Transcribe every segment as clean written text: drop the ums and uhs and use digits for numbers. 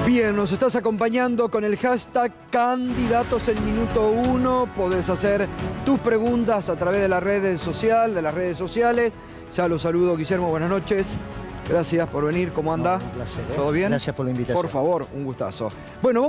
Bien, nos estás acompañando con el hashtag Candidatos en Minuto 1. Podés hacer tus preguntas a través de las redes sociales. Ya los saludo, Guillermo, buenas noches. Gracias por venir, ¿cómo anda? Un placer. ¿Todo bien? Gracias por la invitación. Por favor, un gustazo. Bueno,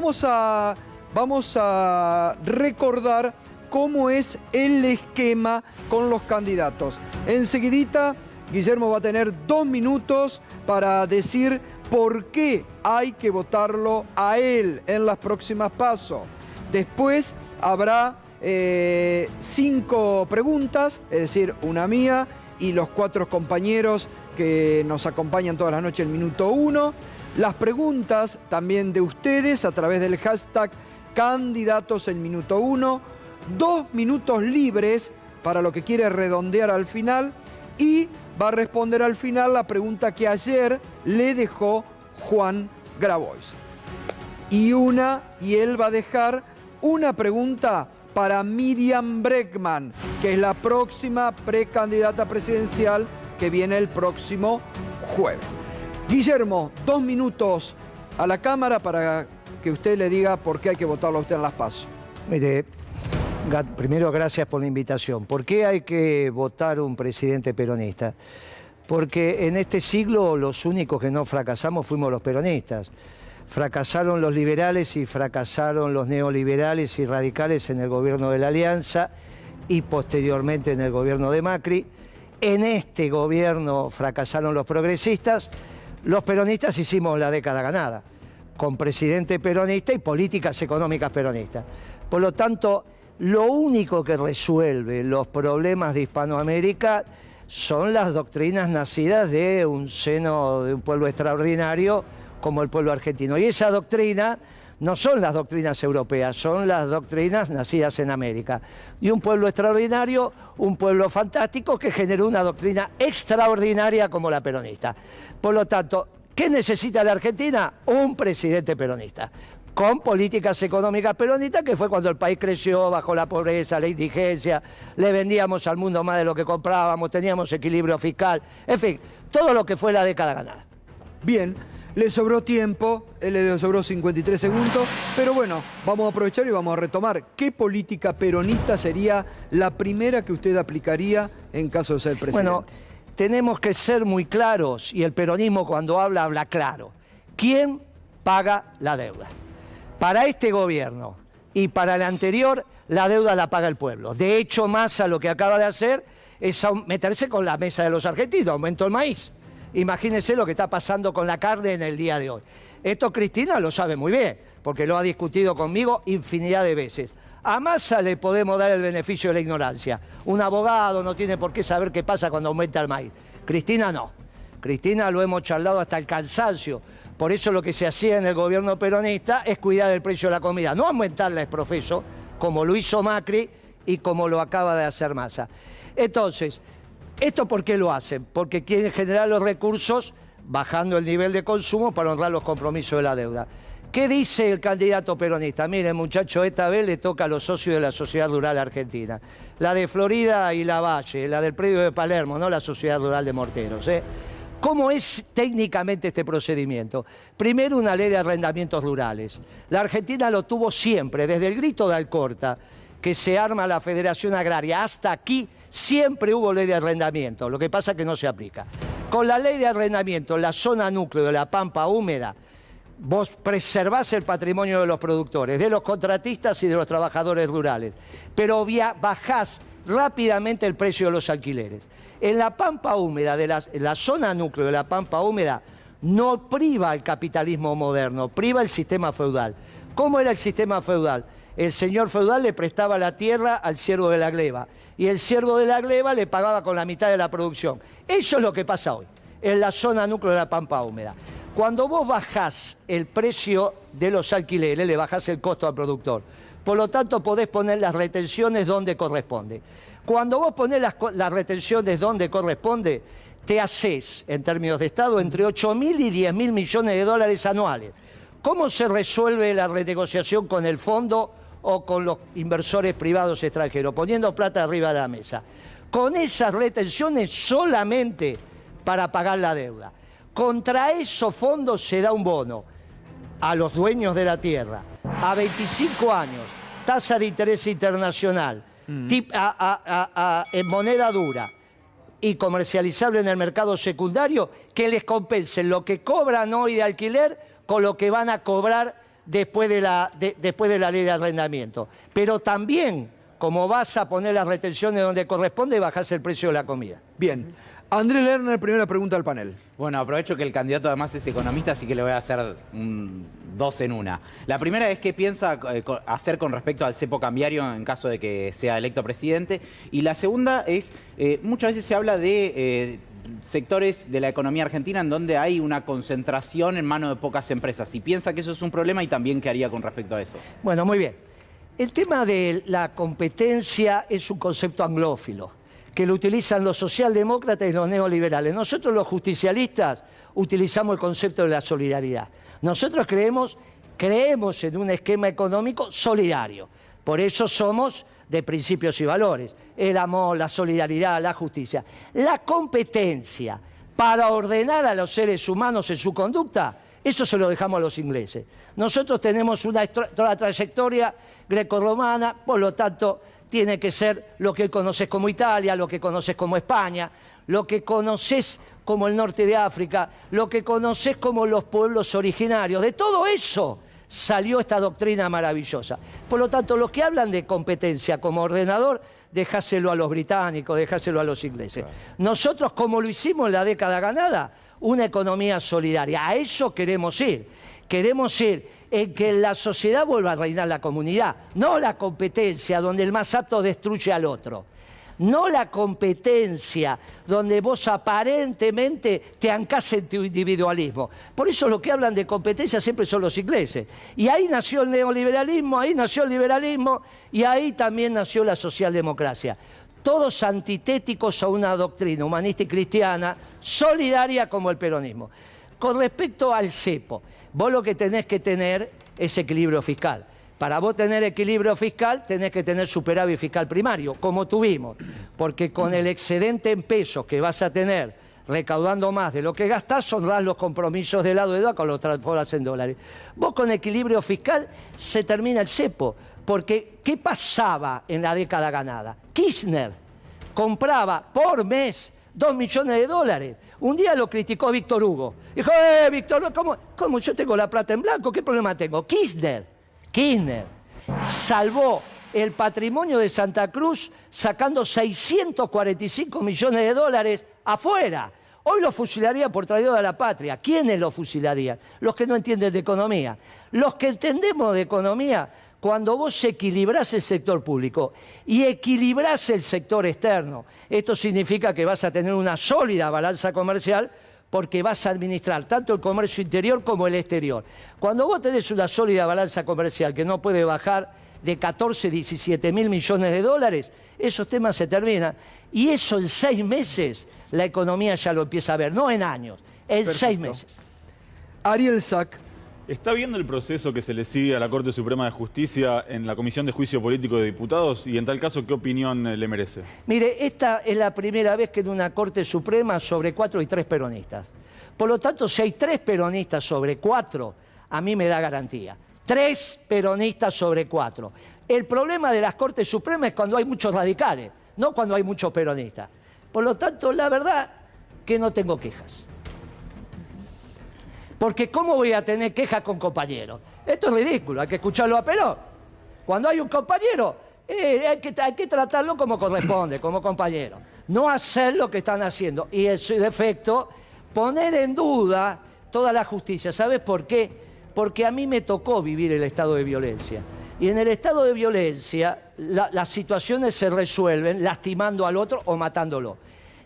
vamos a recordar cómo es el esquema con los candidatos. Enseguidita, Guillermo va a tener 2 minutos para decir por qué hay que votarlo a él en las próximas PASO. Después habrá 5 preguntas, es decir, una mía y los 4 compañeros que nos acompañan todas las noches en Minuto 1. Las preguntas también de ustedes a través del hashtag Candidatos en Minuto 1. 2 minutos libres para lo que quiere redondear al final y va a responder al final la pregunta que ayer le dejó Juan Grabois. Y él va a dejar una pregunta para Miriam Bregman, que es la próxima precandidata presidencial que viene el próximo jueves. Guillermo, 2 minutos a la cámara para que usted le diga por qué hay que votarlo a usted en las PASO. Mire, primero gracias por la invitación. ¿Por qué hay que votar un presidente peronista? Porque en este siglo los únicos que no fracasamos fuimos los peronistas. Fracasaron los liberales y fracasaron los neoliberales y radicales en el gobierno de la Alianza y posteriormente en el gobierno de Macri. En este gobierno fracasaron los progresistas. Los peronistas hicimos la década ganada, con presidente peronista y políticas económicas peronistas. Por lo tanto, lo único que resuelve los problemas de Hispanoamérica son las doctrinas nacidas de un seno de un pueblo extraordinario como el pueblo argentino. Y esa doctrina no son las doctrinas europeas, son las doctrinas nacidas en América. Y un pueblo extraordinario, un pueblo fantástico que generó una doctrina extraordinaria como la peronista. Por lo tanto, ¿qué necesita la Argentina? Un presidente peronista, con políticas económicas peronistas, que fue cuando el país creció, bajó la pobreza, la indigencia, le vendíamos al mundo más de lo que comprábamos, teníamos equilibrio fiscal, en fin, todo lo que fue la década ganada. Bien, le sobró tiempo, le sobró 53 segundos, pero bueno, vamos a aprovechar y vamos a retomar. ¿Qué política peronista sería la primera que usted aplicaría en caso de ser presidente? Bueno, tenemos que ser muy claros, y el peronismo cuando habla, habla claro. ¿Quién paga la deuda? Para este gobierno y para el anterior, la deuda la paga el pueblo. De hecho, Massa lo que acaba de hacer es meterse con la mesa de los argentinos, aumentó el maíz. Imagínense lo que está pasando con la carne en el día de hoy. Esto Cristina lo sabe muy bien, porque lo ha discutido conmigo infinidad de veces. A Massa le podemos dar el beneficio de la ignorancia. Un abogado no tiene por qué saber qué pasa cuando aumenta el maíz. Cristina no. Cristina lo hemos charlado hasta el cansancio. Por eso lo que se hacía en el gobierno peronista es cuidar el precio de la comida, no aumentarla es profeso, como lo hizo Macri y como lo acaba de hacer Massa. Entonces, ¿esto por qué lo hacen? Porque quieren generar los recursos bajando el nivel de consumo para honrar los compromisos de la deuda. ¿Qué dice el candidato peronista? Miren, muchachos, esta vez le toca a los socios de la Sociedad Rural Argentina. La de Florida y La Valle, la del predio de Palermo, no la Sociedad Rural de Morteros, ¿eh? ¿Cómo es técnicamente este procedimiento? Primero, una ley de arrendamientos rurales. La Argentina lo tuvo siempre, desde el grito de Alcorta, que se arma la Federación Agraria, hasta aquí siempre hubo ley de arrendamiento, lo que pasa es que no se aplica. Con la ley de arrendamiento, en la zona núcleo de la Pampa Húmeda, vos preservás el patrimonio de los productores, de los contratistas y de los trabajadores rurales, pero bajás rápidamente el precio de los alquileres. En la Pampa Húmeda, en la zona núcleo de la Pampa Húmeda, no priva el capitalismo moderno, priva el sistema feudal. ¿Cómo era el sistema feudal? El señor feudal le prestaba la tierra al siervo de la gleba y el siervo de la gleba le pagaba con la mitad de la producción. Eso es lo que pasa hoy, en la zona núcleo de la Pampa Húmeda. Cuando vos bajás el precio de los alquileres, le bajás el costo al productor. Por lo tanto, podés poner las retenciones donde corresponde. Cuando vos ponés las retenciones donde corresponde, te haces, en términos de Estado, entre 8.000 y 10.000 millones de dólares anuales. ¿Cómo se resuelve la renegociación con el fondo o con los inversores privados extranjeros? Poniendo plata arriba de la mesa. Con esas retenciones solamente para pagar la deuda. Contra esos fondos se da un bono. a los dueños de la tierra a 25 años, tasa de interés internacional, en moneda dura y comercializable en el mercado secundario, que les compensen lo que cobran hoy de alquiler con lo que van a cobrar después de la ley de arrendamiento. Pero también, como vas a poner las retenciones donde corresponde, bajás el precio de la comida. Bien. Andrés Lerner, primera pregunta al panel. Bueno, aprovecho que el candidato además es economista, así que le voy a hacer dos en una. La primera es qué piensa hacer con respecto al cepo cambiario en caso de que sea electo presidente. Y la segunda es, muchas veces se habla de sectores de la economía argentina en donde hay una concentración en manos de pocas empresas. Si piensa que eso es un problema y también qué haría con respecto a eso. Bueno, muy bien. El tema de la competencia es un concepto anglófilo, que lo utilizan los socialdemócratas y los neoliberales. Nosotros los justicialistas utilizamos el concepto de la solidaridad. Nosotros creemos en un esquema económico solidario. Por eso somos de principios y valores. El amor, la solidaridad, la justicia. La competencia para ordenar a los seres humanos en su conducta, eso se lo dejamos a los ingleses. Nosotros tenemos toda trayectoria grecorromana, por lo tanto, tiene que ser lo que conoces como Italia, lo que conoces como España, lo que conoces como el norte de África, lo que conoces como los pueblos originarios. De todo eso salió esta doctrina maravillosa. Por lo tanto, los que hablan de competencia como ordenador, dejáselo a los británicos, dejáselo a los ingleses. Claro. Nosotros, como lo hicimos en la década ganada, una economía solidaria. A eso queremos ir. Queremos ir en que la sociedad vuelva a reinar la comunidad, no la competencia donde el más apto destruye al otro. No la competencia donde vos aparentemente te ancás en tu individualismo. Por eso los que hablan de competencia siempre son los ingleses. Y ahí nació el neoliberalismo, ahí nació el liberalismo y ahí también nació la socialdemocracia. Todos antitéticos a una doctrina humanista y cristiana solidaria como el peronismo. Con respecto al cepo, vos lo que tenés que tener es equilibrio fiscal. Para vos tener equilibrio fiscal, tenés que tener superávit fiscal primario, como tuvimos. Porque con el excedente en pesos que vas a tener, recaudando más de lo que gastás, honrás los compromisos de la deuda con los transformas en dólares. Vos con equilibrio fiscal se termina el cepo. Porque, ¿qué pasaba en la década ganada? Kirchner compraba por mes 2 millones de dólares. Un día lo criticó Víctor Hugo. Dijo, Víctor Hugo, ¿cómo yo tengo la plata en blanco? ¿Qué problema tengo? Kirchner salvó el patrimonio de Santa Cruz sacando 645 millones de dólares afuera. Hoy lo fusilaría por traidor a la patria. ¿Quiénes lo fusilarían? Los que no entienden de economía. Los que entendemos de economía, cuando vos equilibrás el sector público y equilibrás el sector externo, esto significa que vas a tener una sólida balanza comercial porque vas a administrar tanto el comercio interior como el exterior. Cuando vos tenés una sólida balanza comercial que no puede bajar de 14, 17 mil millones de dólares, esos temas se terminan. Y eso en 6 meses la economía ya lo empieza a ver, no en años, en Perfecto. 6 meses. Ariel Sack. ¿Está viendo el proceso que se le sigue a la Corte Suprema de Justicia en la Comisión de Juicio Político de Diputados? Y en tal caso, ¿qué opinión le merece? Mire, esta es la primera vez que en una Corte Suprema sobre 4 hay 3 peronistas. Por lo tanto, si hay 3 peronistas sobre 4, a mí me da garantía. 3 peronistas sobre 4. El problema de las Cortes Supremas es cuando hay muchos radicales, no cuando hay muchos peronistas. Por lo tanto, la verdad que no tengo quejas. Porque ¿cómo voy a tener quejas con compañeros? Esto es ridículo, hay que escucharlo a Perón. Cuando hay un compañero, hay que tratarlo como corresponde, como compañero. No hacer lo que están haciendo. Y en su defecto, poner en duda toda la justicia. ¿Sabes por qué? Porque a mí me tocó vivir el estado de violencia. Y en el estado de violencia, las situaciones se resuelven lastimando al otro o matándolo.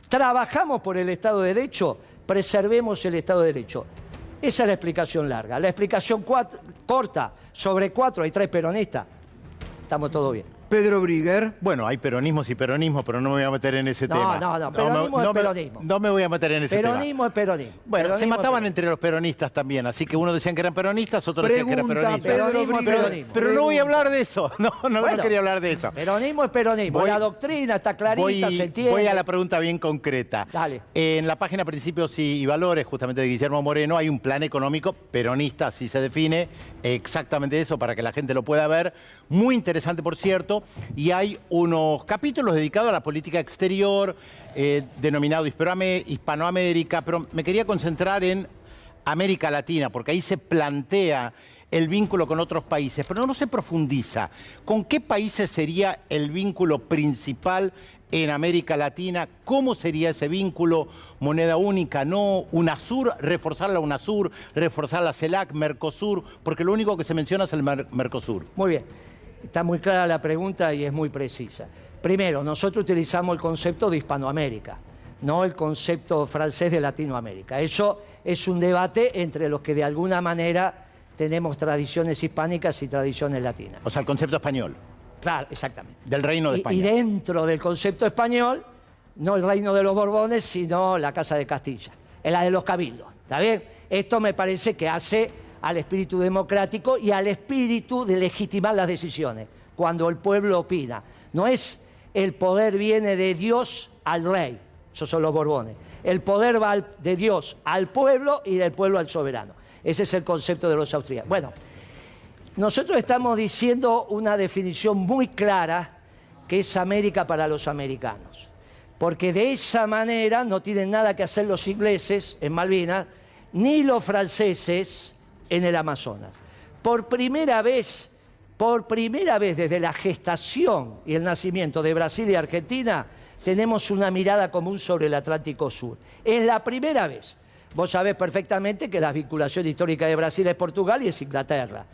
Trabajamos por el Estado de Derecho, preservemos el Estado de Derecho. Esa es la explicación larga. La explicación corta, sobre 4 hay 3 peronistas. Estamos todo bien. Pedro Brigger. Bueno, hay peronismos y peronismos, pero no me voy a meter en ese tema. No, peronismo es peronismo. No me voy a meter en ese tema. Peronismo es peronismo. Bueno, Peronismo se mataban es peronismo. entre los peronistas también, así que unos decían que eran peronistas, otros decían que eran peronistas. Peronismo es peronismo. Pero no voy a hablar de eso, no Bueno, quería hablar de eso. Peronismo es peronismo. La doctrina está clarita, se entiende. Voy a la pregunta bien concreta. Dale. En la página Principios y Valores, justamente de Guillermo Moreno, hay un plan económico peronista, así se define, exactamente eso, para que la gente lo pueda ver. Muy interesante, por cierto, y hay unos capítulos dedicados a la política exterior, denominado Hispanoamérica, pero me quería concentrar en América Latina, porque ahí se plantea el vínculo con otros países, pero no se profundiza. ¿Con qué países sería el vínculo principal en América Latina? ¿Cómo sería ese vínculo? Moneda única, no, UNASUR, reforzar la UNASUR, reforzar la CELAC, Mercosur, porque lo único que se menciona es el Mercosur. Muy bien, está muy clara la pregunta y es muy precisa. Primero, nosotros utilizamos el concepto de Hispanoamérica, no el concepto francés de Latinoamérica. Eso es un debate entre los que de alguna manera tenemos tradiciones hispánicas y tradiciones latinas. O sea, el concepto español. Claro, exactamente. Del Reino de España. Y dentro del concepto español, no el reino de los Borbones, sino la Casa de Castilla, es la de los cabildos. ¿Está bien? Esto me parece que hace al espíritu democrático y al espíritu de legitimar las decisiones, cuando el pueblo opina. No es el poder viene de Dios al rey, esos son los Borbones. El poder va de Dios al pueblo y del pueblo al soberano. Ese es el concepto de los austríacos. Bueno, nosotros estamos diciendo una definición muy clara que es América para los americanos. Porque de esa manera no tienen nada que hacer los ingleses en Malvinas, ni los franceses en el Amazonas. Por primera vez desde la gestación y el nacimiento de Brasil y Argentina, tenemos una mirada común sobre el Atlántico Sur. Es la primera vez. Vos sabés perfectamente que la vinculación histórica de Brasil es Portugal y es Inglaterra.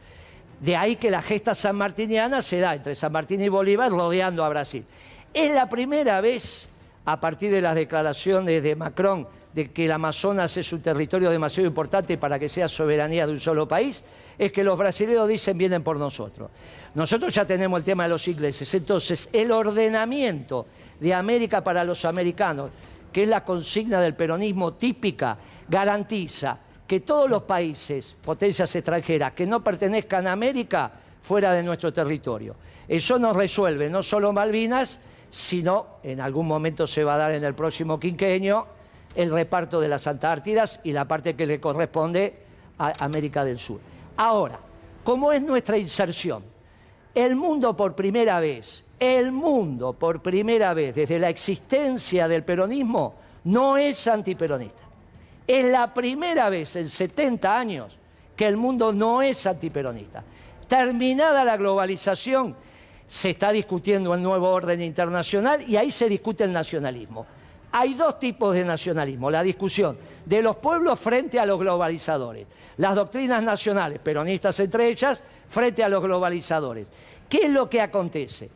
De ahí que la gesta sanmartiniana se da entre San Martín y Bolívar rodeando a Brasil. Es la primera vez, a partir de las declaraciones de Macron, de que el Amazonas es un territorio demasiado importante para que sea soberanía de un solo país, es que los brasileños dicen vienen por nosotros. Nosotros ya tenemos el tema de los ingleses. Entonces, el ordenamiento de América para los americanos, que es la consigna del peronismo típica, garantiza que todos los países, potencias extranjeras, que no pertenezcan a América, fuera de nuestro territorio. Eso nos resuelve no solo Malvinas, sino, en algún momento se va a dar en el próximo quinquenio, el reparto de las Antártidas y la parte que le corresponde a América del Sur. Ahora, ¿cómo es nuestra inserción? El mundo por primera vez, desde la existencia del peronismo, no es antiperonista. Es la primera vez en 70 años que el mundo no es antiperonista. Terminada la globalización, se está discutiendo el nuevo orden internacional y ahí se discute el nacionalismo. Hay dos tipos de nacionalismo, la discusión de los pueblos frente a los globalizadores, las doctrinas nacionales, peronistas entre ellas, frente a los globalizadores. ¿Qué es lo que acontece?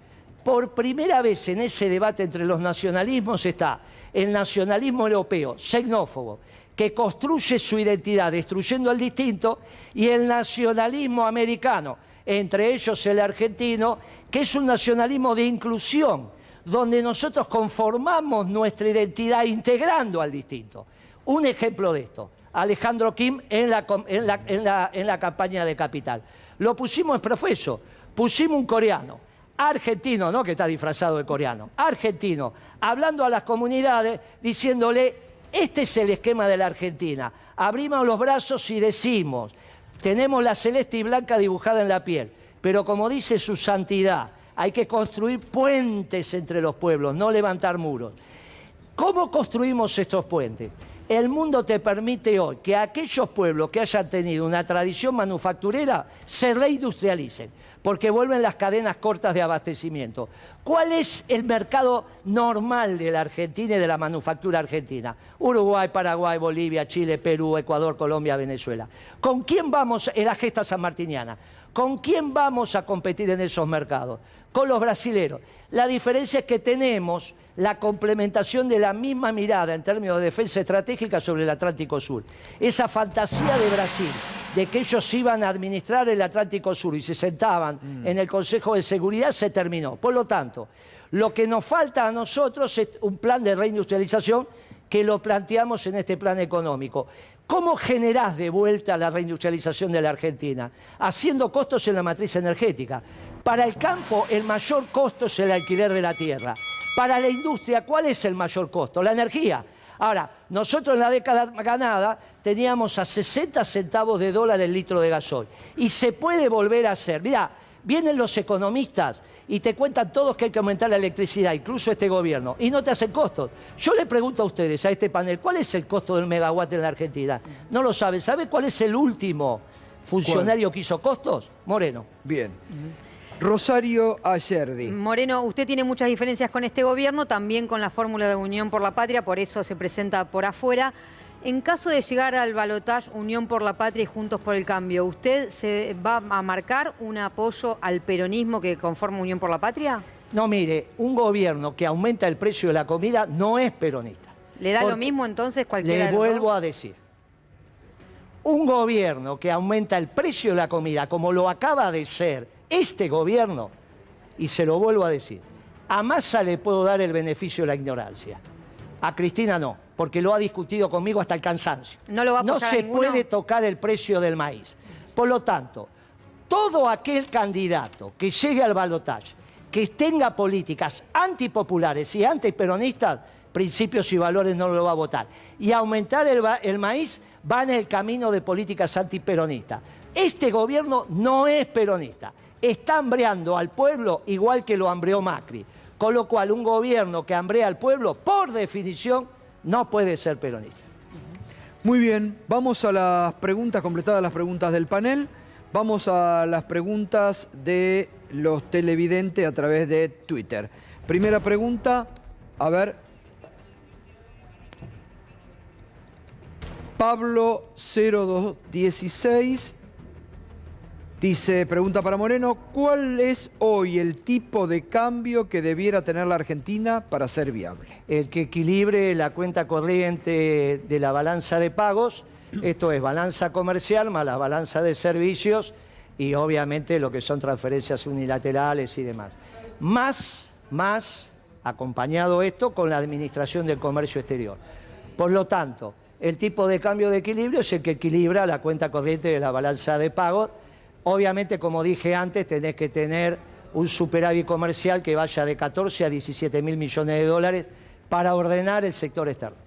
Por primera vez en ese debate entre los nacionalismos está el nacionalismo europeo, xenófobo, que construye su identidad destruyendo al distinto, y el nacionalismo americano, entre ellos el argentino, que es un nacionalismo de inclusión, donde nosotros conformamos nuestra identidad integrando al distinto. Un ejemplo de esto, Alejandro Kim en la campaña de Capital. Lo pusimos en profeso, pusimos un coreano, argentino, no que está disfrazado de coreano, argentino, hablando a las comunidades, diciéndole, este es el esquema de la Argentina, abrimos los brazos y decimos, tenemos la celeste y blanca dibujada en la piel, pero como dice su santidad, hay que construir puentes entre los pueblos, no levantar muros. ¿Cómo construimos estos puentes? El mundo te permite hoy que aquellos pueblos que hayan tenido una tradición manufacturera se reindustrialicen, porque vuelven las cadenas cortas de abastecimiento. ¿Cuál es el mercado normal de la Argentina y de la manufactura argentina? Uruguay, Paraguay, Bolivia, Chile, Perú, Ecuador, Colombia, Venezuela. ¿Con quién vamos en la gesta sanmartiniana? ¿Con quién vamos a competir en esos mercados? Con los brasileros. La diferencia es que tenemos la complementación de la misma mirada en términos de defensa estratégica sobre el Atlántico Sur. Esa fantasía de Brasil, de que ellos iban a administrar el Atlántico Sur y se sentaban en el Consejo de Seguridad, se terminó. Por lo tanto, lo que nos falta a nosotros es un plan de reindustrialización que lo planteamos en este plan económico. ¿Cómo generás de vuelta la reindustrialización de la Argentina? Haciendo costos en la matriz energética. Para el campo, el mayor costo es el alquiler de la tierra. Para la industria, ¿cuál es el mayor costo? La energía. Ahora, nosotros en la década ganada teníamos a 60 centavos de dólar el litro de gasoil. Y se puede volver a hacer. Mirá, vienen los economistas y te cuentan todos que hay que aumentar la electricidad, incluso este gobierno, y no te hacen costos. Yo le pregunto a ustedes, a este panel, ¿cuál es el costo del megawatt en la Argentina? No lo saben. ¿Sabe cuál es el último funcionario que hizo costos? Moreno. Bien. Rosario Ayerdi. Moreno, usted tiene muchas diferencias con este gobierno, también con la fórmula de Unión por la Patria, por eso se presenta por afuera. En caso de llegar al balotaje Unión por la Patria y Juntos por el Cambio, ¿usted se va a marcar un apoyo al peronismo que conforma Unión por la Patria? No, mire, un gobierno que aumenta el precio de la comida no es peronista. ¿Le da lo mismo entonces cualquiera de Le los vuelvo dos? a decir. Un gobierno que aumenta el precio de la comida, como lo acaba de ser este gobierno, y se lo vuelvo a decir, a Massa le puedo dar el beneficio de la ignorancia. A Cristina no, porque lo ha discutido conmigo hasta el cansancio. ¿No lo va a apoyar a se ninguno? puede tocar el precio del maíz. Por lo tanto, todo aquel candidato que llegue al balotaje, que tenga políticas antipopulares y antiperonistas, principios y valores no lo va a votar. Y aumentar el maíz va en el camino de políticas antiperonistas. Este gobierno no es peronista. Está hambreando al pueblo igual que lo hambreó Macri. Con lo cual, un gobierno que hambrea al pueblo, por definición, no puede ser peronista. Muy bien, vamos a las preguntas, completadas las preguntas del panel. Vamos a las preguntas de los televidentes a través de Twitter. Primera pregunta, a ver. Pablo 0216 dice, pregunta para Moreno, ¿cuál es hoy el tipo de cambio que debiera tener la Argentina para ser viable? El que equilibre la cuenta corriente de la balanza de pagos, esto es balanza comercial más la balanza de servicios y obviamente lo que son transferencias unilaterales y demás. Más acompañado esto con la administración del comercio exterior. Por lo tanto, el tipo de cambio de equilibrio es el que equilibra la cuenta corriente de la balanza de pagos. Obviamente, como dije antes, tenés que tener un superávit comercial que vaya de 14 a 17 mil millones de dólares para ordenar el sector externo.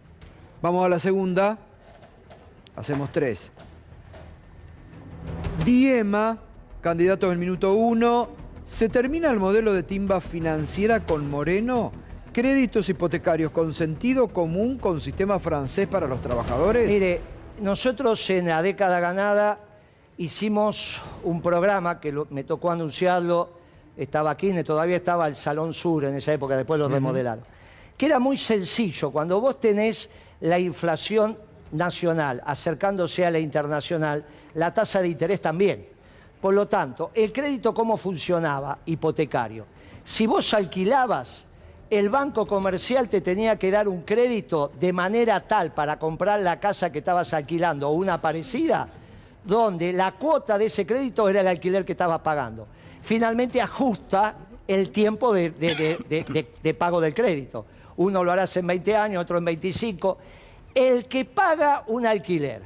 Vamos a la segunda. Hacemos 3. Diema, candidato del minuto 1. ¿Se termina el modelo de timba financiera con Moreno? ¿Créditos hipotecarios con sentido común con sistema francés para los trabajadores? Mire, nosotros en la década ganada hicimos un programa que me tocó anunciarlo, estaba Kirchner, todavía estaba el Salón Sur en esa época, después lo remodelaron, que era muy sencillo. Cuando vos tenés la inflación nacional acercándose a la internacional, la tasa de interés también. Por lo tanto, el crédito, ¿cómo funcionaba? Hipotecario. Si vos alquilabas, el banco comercial te tenía que dar un crédito de manera tal para comprar la casa que estabas alquilando o una parecida, donde la cuota de ese crédito era el alquiler que estabas pagando. Finalmente ajusta el tiempo de pago del crédito. Uno lo hará en 20 años, otro en 25. El que paga un alquiler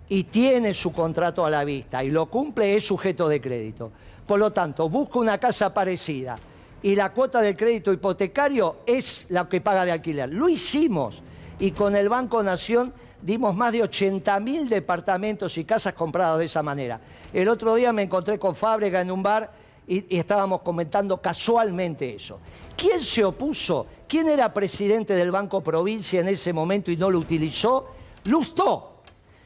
y tiene su contrato a la vista y lo cumple es sujeto de crédito. Por lo tanto, busca una casa parecida y la cuota del crédito hipotecario es la que paga de alquiler. Lo hicimos y con el Banco Nación dimos más de 80.000 departamentos y casas compradas de esa manera. El otro día me encontré con Fábrega en un bar y estábamos comentando casualmente eso. ¿Quién se opuso? ¿Quién era presidente del Banco Provincia en ese momento y no lo utilizó? Lustó.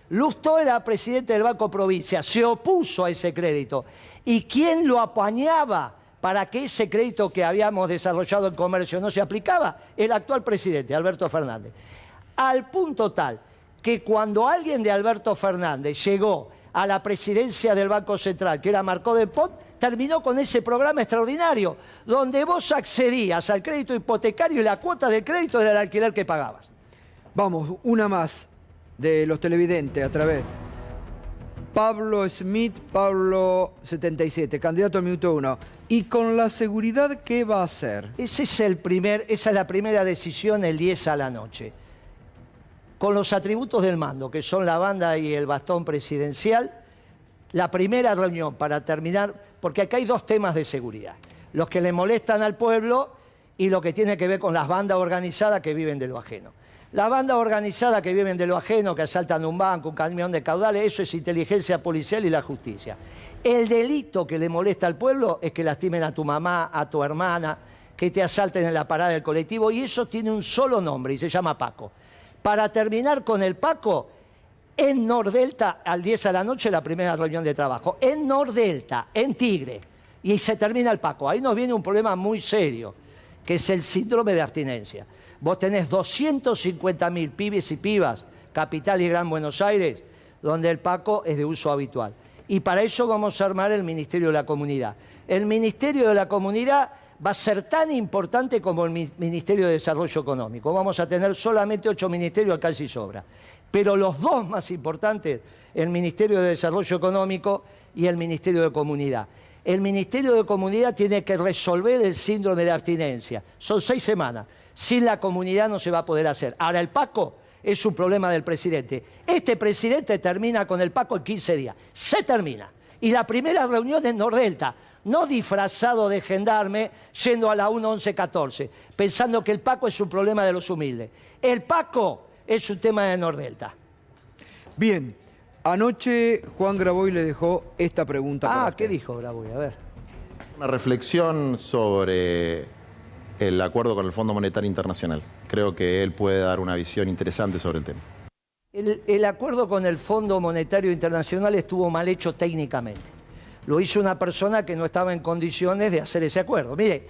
Lustó era presidente del Banco Provincia, se opuso a ese crédito. ¿Y quién lo apañaba para que ese crédito que habíamos desarrollado en comercio no se aplicaba? El actual presidente, Alberto Fernández. Al punto tal que cuando alguien de Alberto Fernández llegó a la presidencia del Banco Central, que era Marcó del Pont, terminó con ese programa extraordinario, donde vos accedías al crédito hipotecario y la cuota del crédito era el alquiler que pagabas. Vamos, una más de los televidentes a través. Pablo Smith, Pablo 77, candidato al minuto 1. ¿Y con la seguridad qué va a hacer? Esa es la primera decisión el 10 a la noche. Con los atributos del mando, que son la banda y el bastón presidencial, la primera reunión para terminar, porque acá hay dos temas de seguridad. Los que le molestan al pueblo y lo que tiene que ver con las bandas organizadas que viven de lo ajeno. La banda organizada que viven de lo ajeno, que asaltan un banco, un camión de caudales, eso es inteligencia policial y la justicia. El delito que le molesta al pueblo es que lastimen a tu mamá, a tu hermana, que te asalten en la parada del colectivo, y eso tiene un solo nombre y se llama Paco. Para terminar con el Paco, en Nordelta, al 10 a la noche, la primera reunión de trabajo. En Nordelta, en Tigre, y se termina el Paco. Ahí nos viene un problema muy serio, que es el síndrome de abstinencia. Vos tenés 250.000 pibes y pibas, Capital y Gran Buenos Aires, donde el Paco es de uso habitual. Y para eso vamos a armar el Ministerio de la Comunidad. El Ministerio de la Comunidad va a ser tan importante como el Ministerio de Desarrollo Económico. Vamos a tener solamente 8 ministerios, acá sí sobra. Pero los dos más importantes, el Ministerio de Desarrollo Económico y el Ministerio de Comunidad. El Ministerio de Comunidad tiene que resolver el síndrome de abstinencia. Son 6 semanas. Sin la comunidad no se va a poder hacer. Ahora, el Paco es un problema del presidente. Este presidente termina con el Paco en 15 días. Se termina. Y la primera reunión en Nordelta, no disfrazado de gendarme, yendo a la 1-11-14, pensando que el Paco es un problema de los humildes. El Paco es un tema de Nordelta. Bien, anoche Juan Graboy le dejó esta pregunta. para ¿Qué usted. dijo Graboy? A ver. Una reflexión sobre el acuerdo con el Fondo Monetario Internacional. Creo que él puede dar una visión interesante sobre el tema. El acuerdo con el Fondo Monetario Internacional estuvo mal hecho técnicamente. Lo hizo una persona que no estaba en condiciones de hacer ese acuerdo. Mire,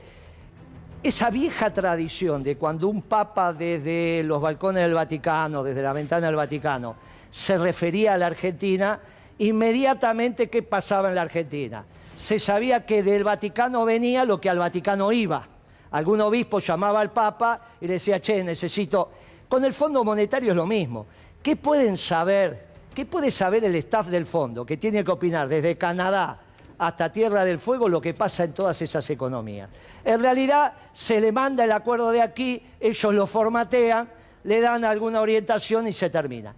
esa vieja tradición de cuando un papa desde los balcones del Vaticano, desde la ventana del Vaticano, se refería a la Argentina, inmediatamente ¿qué pasaba en la Argentina? Se sabía que del Vaticano venía lo que al Vaticano iba. Algún obispo llamaba al Papa y le decía, che, necesito... Con el Fondo Monetario es lo mismo. ¿Qué pueden saber? ¿Qué puede saber el staff del fondo, que tiene que opinar desde Canadá hasta Tierra del Fuego lo que pasa en todas esas economías? En realidad se le manda el acuerdo de aquí, ellos lo formatean, le dan alguna orientación y se termina.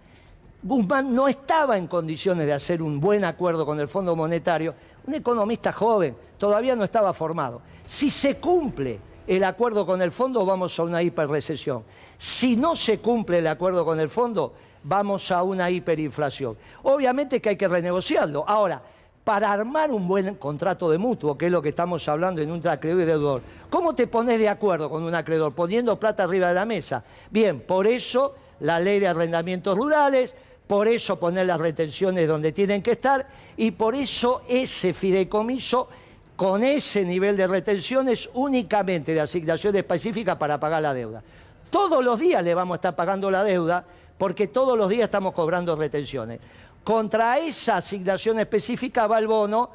Guzmán no estaba en condiciones de hacer un buen acuerdo con el Fondo Monetario, un economista joven, todavía no estaba formado. Si se cumple el acuerdo con el fondo, vamos a una hiperrecesión. Si no se cumple el acuerdo con el fondo, vamos a una hiperinflación. Obviamente que hay que renegociarlo. Ahora, para armar un buen contrato de mutuo, que es lo que estamos hablando en un acreedor y deudor, ¿cómo te pones de acuerdo con un acreedor? Poniendo plata arriba de la mesa. Bien, por eso la ley de arrendamientos rurales, por eso poner las retenciones donde tienen que estar y por eso ese fideicomiso con ese nivel de retenciones únicamente de asignación específica para pagar la deuda. Todos los días le vamos a estar pagando la deuda porque todos los días estamos cobrando retenciones. Contra esa asignación específica va el bono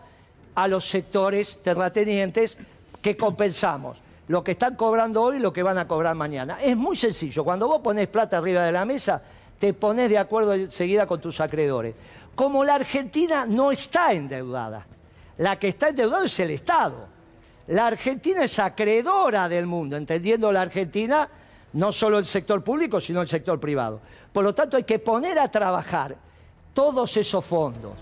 a los sectores terratenientes que compensamos. Lo que están cobrando hoy y lo que van a cobrar mañana. Es muy sencillo. Cuando vos ponés plata arriba de la mesa, te pones de acuerdo enseguida con tus acreedores. Como la Argentina no está endeudada, la que está endeudada es el Estado. La Argentina es acreedora del mundo, entendiendo la Argentina no solo el sector público, sino el sector privado. Por lo tanto, hay que poner a trabajar todos esos fondos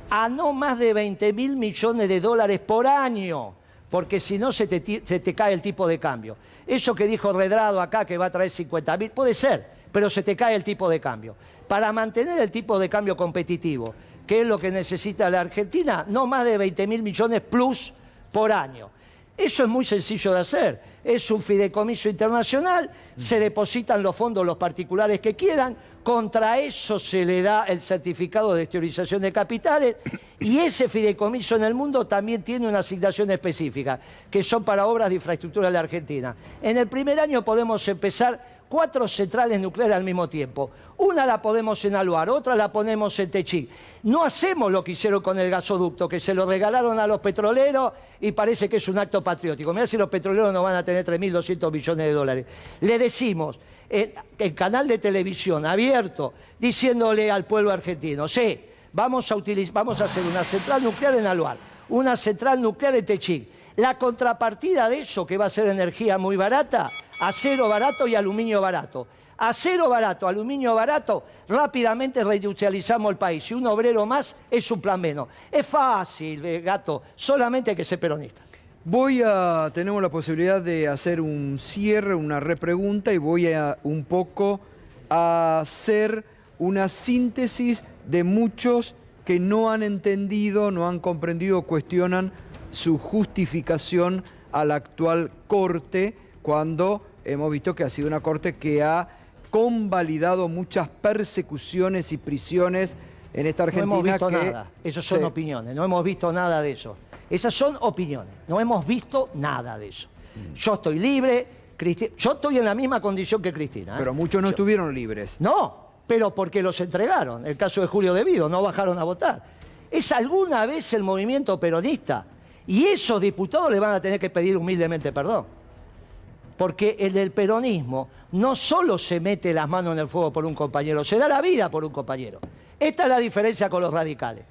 a no más de 20.000 millones de dólares por año, porque si no se te cae el tipo de cambio. Eso que dijo Redrado acá, que va a traer 50.000, puede ser, pero se te cae el tipo de cambio. Para mantener el tipo de cambio competitivo, que es lo que necesita la Argentina, no más de 20.000 millones plus por año. Eso es muy sencillo de hacer. Es un fideicomiso internacional, se depositan los fondos los particulares que quieran, contra eso se le da el certificado de exteriorización de capitales y ese fideicomiso en el mundo también tiene una asignación específica, que son para obras de infraestructura de la Argentina. En el primer año podemos empezar 4 centrales nucleares al mismo tiempo. Una la podemos en Aluar, otra la ponemos en Techín. No hacemos lo que hicieron con el gasoducto, que se lo regalaron a los petroleros y parece que es un acto patriótico. Mirá si los petroleros no van a tener 3.200 millones de dólares. Le decimos, el canal de televisión abierto, diciéndole al pueblo argentino, sí, vamos a hacer una central nuclear en Aluar, una central nuclear en Techín. La contrapartida de eso, que va a ser energía muy barata, acero barato y aluminio barato. Acero barato, aluminio barato, rápidamente reindustrializamos el país. Y un obrero más es un plan menos. Es fácil, gato, solamente hay que ser peronista. Tenemos la posibilidad de hacer un cierre, una repregunta, y voy a un poco a hacer una síntesis de muchos que no han entendido, no han comprendido, cuestionan su justificación a la actual Corte, cuando hemos visto que ha sido una Corte que ha convalidado muchas persecuciones y prisiones en esta Argentina. No hemos visto nada, eso son opiniones, no hemos visto nada de eso. Esas son opiniones, no hemos visto nada de eso. Yo estoy libre, yo estoy en la misma condición que Cristina. Pero muchos no estuvieron libres. No, pero porque los entregaron. El caso de Julio De Vido, no bajaron a votar. ¿Es alguna vez el movimiento peronista? Y esos diputados le van a tener que pedir humildemente perdón. Porque el del peronismo no solo se mete las manos en el fuego por un compañero, se da la vida por un compañero. Esta es la diferencia con los radicales.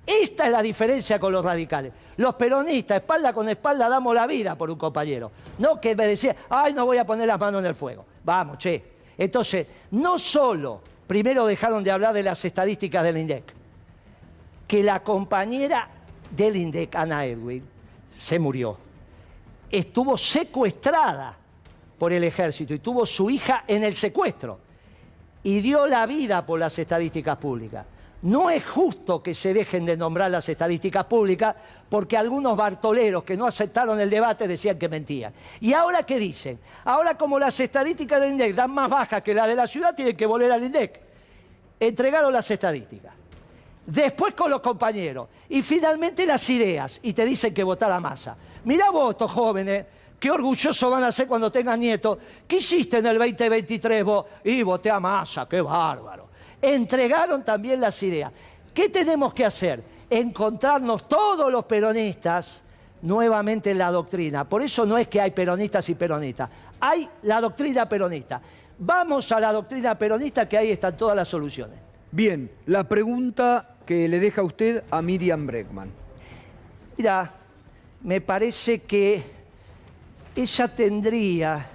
Esta es la diferencia con los radicales. Los peronistas, espalda con espalda, damos la vida por un compañero. No que me decía, ay, no voy a poner las manos en el fuego. Vamos, che. Entonces, no solo, primero dejaron de hablar de las estadísticas del INDEC, que la compañera del INDEC, Ana Edwin, se murió. Estuvo secuestrada por el ejército y tuvo su hija en el secuestro. Y dio la vida por las estadísticas públicas. No es justo que se dejen de nombrar las estadísticas públicas porque algunos bartoleros que no aceptaron el debate decían que mentían. ¿Y ahora qué dicen? Ahora, como las estadísticas del INDEC dan más bajas que las de la ciudad, tienen que volver al INDEC. Entregaron las estadísticas. Después con los compañeros. Y finalmente las ideas. Y te dicen que votar a Massa. Mirá vos, estos jóvenes, qué orgullosos van a ser cuando tengan nietos. ¿Qué hiciste en el 2023 vos? Y voté a Massa, qué bárbaro. Entregaron también las ideas. ¿Qué tenemos que hacer? Encontrarnos todos los peronistas nuevamente en la doctrina. Por eso no es que hay peronistas y peronistas. Hay la doctrina peronista. Vamos a la doctrina peronista, que ahí están todas las soluciones. Bien, la pregunta que le deja usted a Miriam Bregman. Mira, me parece que ella tendría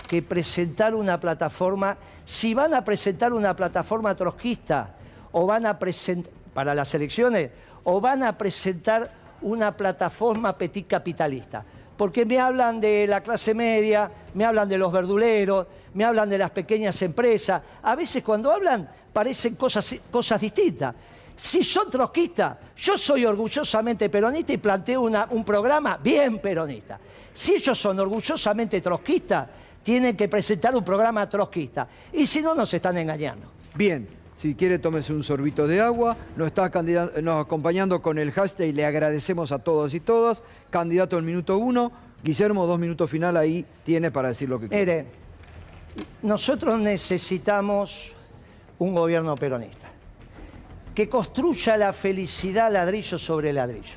que presentar una plataforma. Si van a presentar una plataforma trotskista o van a presentar para las elecciones, o van a presentar una plataforma petit capitalista. Porque me hablan de la clase media, me hablan de los verduleros, me hablan de las pequeñas empresas. A veces cuando hablan parecen cosas distintas. Si son trotskistas, yo soy orgullosamente peronista y planteo un programa bien peronista. Si ellos son orgullosamente trotskistas, tienen que presentar un programa trotskista. Y si no, nos están engañando. Bien, si quiere tómese un sorbito de agua. Nos está acompañando con el hashtag y le agradecemos a todos y todas. Candidato al minuto 1. Guillermo, 2 minutos final, ahí tiene para decir lo que quiere. Mire, nosotros necesitamos un gobierno peronista que construya la felicidad ladrillo sobre ladrillo.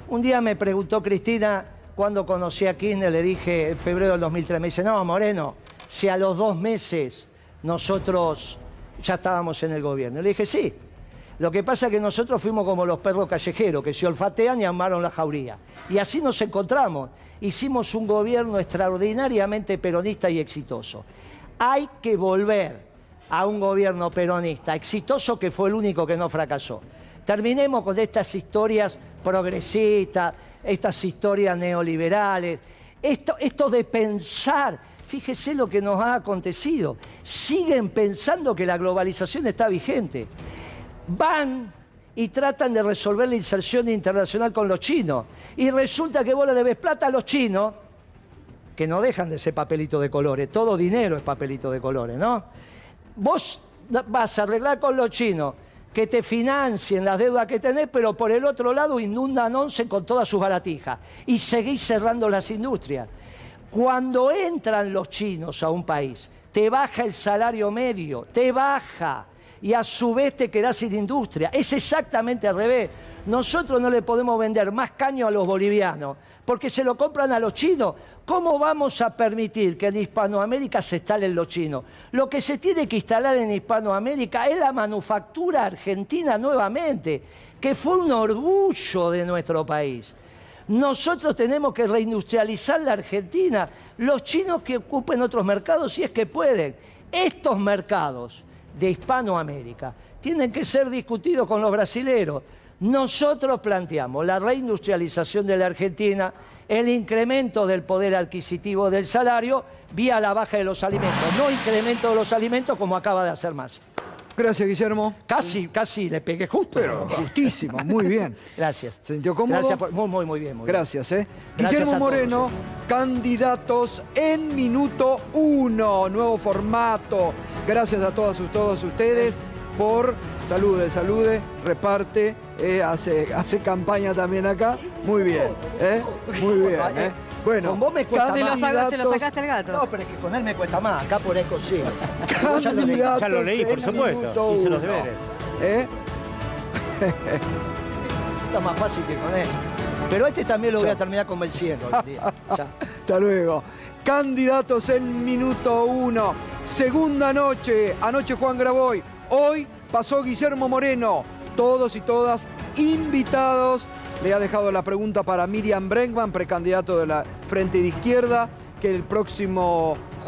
Un día me preguntó Cristina, cuando conocí a Kirchner, le dije en febrero del 2003, me dice, no, Moreno, si a los 2 meses nosotros ya estábamos en el gobierno. Le dije, sí, lo que pasa es que nosotros fuimos como los perros callejeros, que se olfatean y armaron la jauría. Y así nos encontramos. Hicimos un gobierno extraordinariamente peronista y exitoso. Hay que volver a un gobierno peronista exitoso, que fue el único que no fracasó. Terminemos con estas historias progresistas, estas historias neoliberales, esto de pensar. Fíjese lo que nos ha acontecido. Siguen pensando que la globalización está vigente. Van y tratan de resolver la inserción internacional con los chinos. Y resulta que vos le debes plata a los chinos, que no dejan de ser papelito de colores. Todo dinero es papelito de colores, ¿no? Vos vas a arreglar con los chinos que te financien las deudas que tenés, pero por el otro lado inundan 11 con todas sus baratijas. Y seguís cerrando las industrias. Cuando entran los chinos a un país, te baja el salario medio, te baja, y a su vez te quedás sin industria. Es exactamente al revés. Nosotros no le podemos vender más caño a los bolivianos porque se lo compran a los chinos. ¿Cómo vamos a permitir que en Hispanoamérica se instalen los chinos? Lo que se tiene que instalar en Hispanoamérica es la manufactura argentina nuevamente, que fue un orgullo de nuestro país. Nosotros tenemos que reindustrializar la Argentina. Los chinos que ocupen otros mercados si es que pueden. Estos mercados de Hispanoamérica tienen que ser discutidos con los brasileros. Nosotros planteamos la reindustrialización de la Argentina, el incremento del poder adquisitivo del salario vía la baja de los alimentos, no incremento de los alimentos como acaba de hacer Massa. Gracias, Guillermo. Casi le pegué justo. Pero justísimo, muy bien. Gracias. ¿Se sintió cómodo? Gracias muy bien. Muy Gracias, bien. Guillermo Gracias a Moreno, todos. candidatos en minuto 1, nuevo formato. Gracias a todos ustedes por... Salude, reparte, hace campaña también acá. Muy bien, muy bien. Bueno, con vos me cuesta más. Se lo sacaste al gato. No, pero es que con él me cuesta más. Acá por ahí consigo. Candidatos Ya lo leí, por en supuesto. minuto Hice los 1. deberes. Está más fácil que con él. Pero este también lo voy a terminar convenciendo hoy en día. Ya. Hasta luego. Candidatos en minuto 1. Segunda noche. Anoche Juan Graboy. Hoy pasó Guillermo Moreno. Todos y todas invitados. Le ha dejado la pregunta para Miriam Bregman, precandidato de la Frente de Izquierda, que el próximo